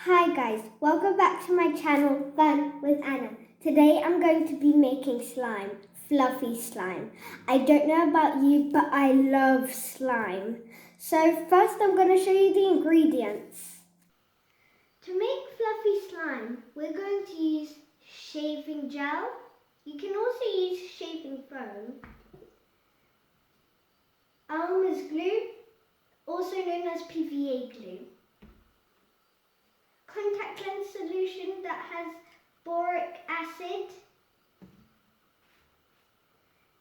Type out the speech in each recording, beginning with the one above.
Hi guys, welcome back to my channel Fun with Anna. Today I'm going to be making slime, fluffy slime. I don't know about you, but I love slime. So first I'm going to show you the ingredients. To make fluffy slime, we're going to use shaving gel. You can also use shaving foam. Elmer's glue, also known as PVA glue. Contact lens solution that has boric acid,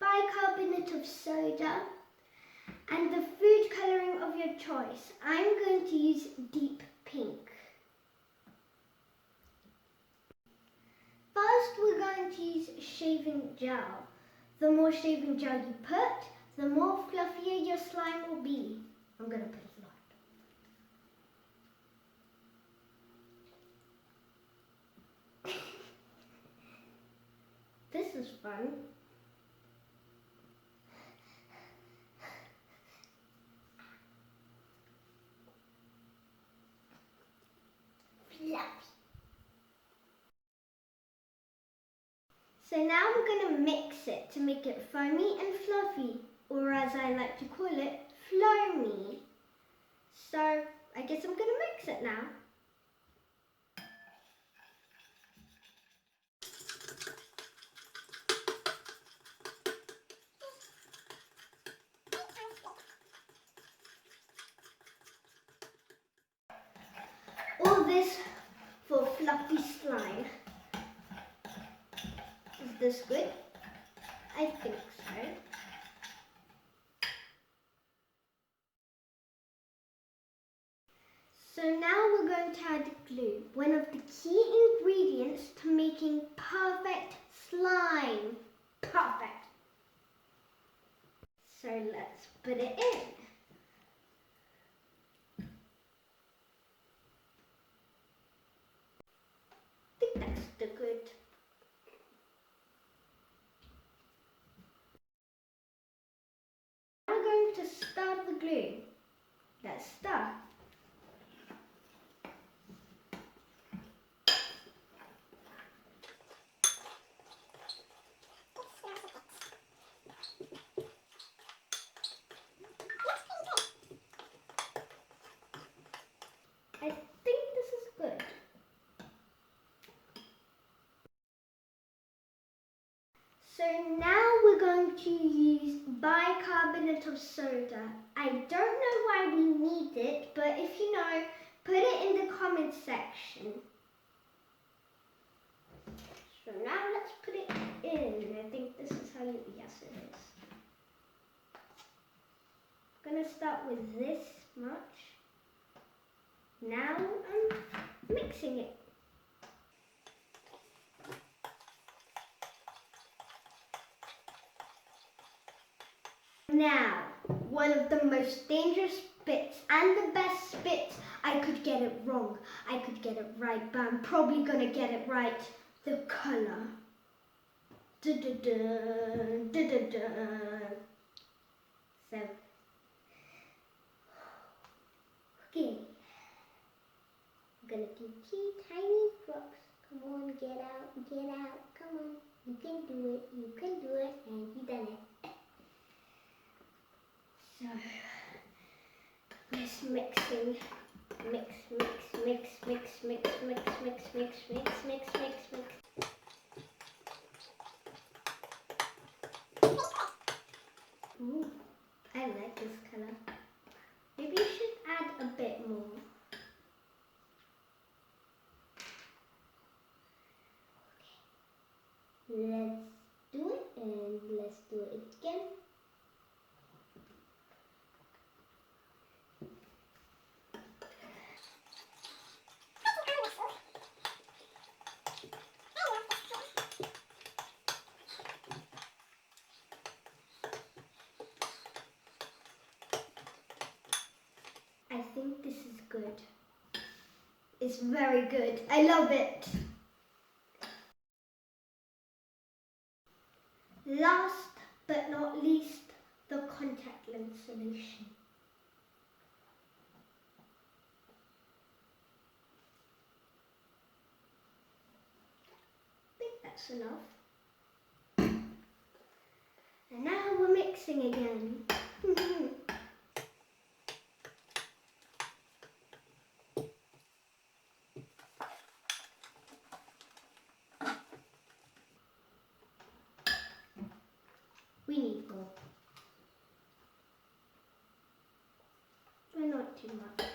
bicarbonate of soda, and the food colouring of your choice. I'm going to use deep pink. First, we're going to use shaving gel. The more shaving gel you put, the more fluffier your slime will be. I'm going to put a lot. This is fun. Fluffy. So now we're going to mix it to make it foamy and fluffy, or as I like to call it, floamy. So I guess I'm going to mix it now. All this for fluffy slime. Is this good? I think so. So now we're going to add glue, one of the key ingredients to making perfect slime. Perfect. So let's put it in. I think that's the good. We're going to stir the glue. Let's stir. I think this is good. So now we're going to use bicarbonate of soda. I don't know why we need it, but if you know, put it in the comments section. So now let's put it in. I think this is how you, yes it is. I'm going to start with this much. Now I'm mixing it. Now, one of the most dangerous bits and the best bits, I could get it wrong, I could get it right, but I'm probably going to get it right. The colour. Da-da-da, da-da-da. So, okay. I'm going to do 2 tiny drops. Come on, get out, come on. You can do it, and you done it. So, just mixing, mix. Ooh, I like this color. Maybe you should add a bit more. Okay. Let's do it and let's do it again. I think this is good. It's very good. I love it. Last but not least, the contact lens solution. That's enough. And now we're mixing again. We need more. But not too much.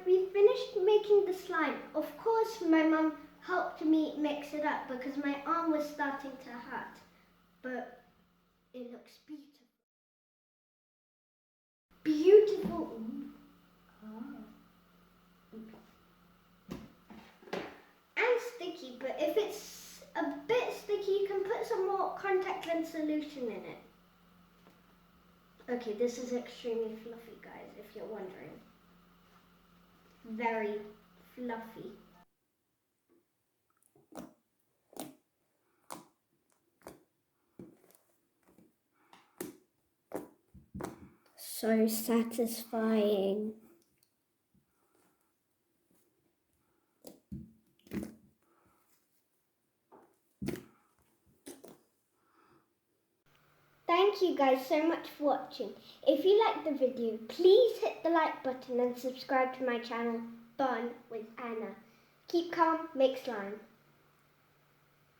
We finished making the slime. Of course, my mum helped me mix it up because my arm was starting to hurt. But it looks beautiful. Beautiful. And sticky, but if it's a bit sticky, you can put some more contact lens solution in it. Okay, this is extremely fluffy, guys, if you're wondering. Very fluffy. So satisfying. Thank you guys so much for watching. If you liked the video, please hit the like button and subscribe to my channel, Fun with Anna. Keep calm, make slime.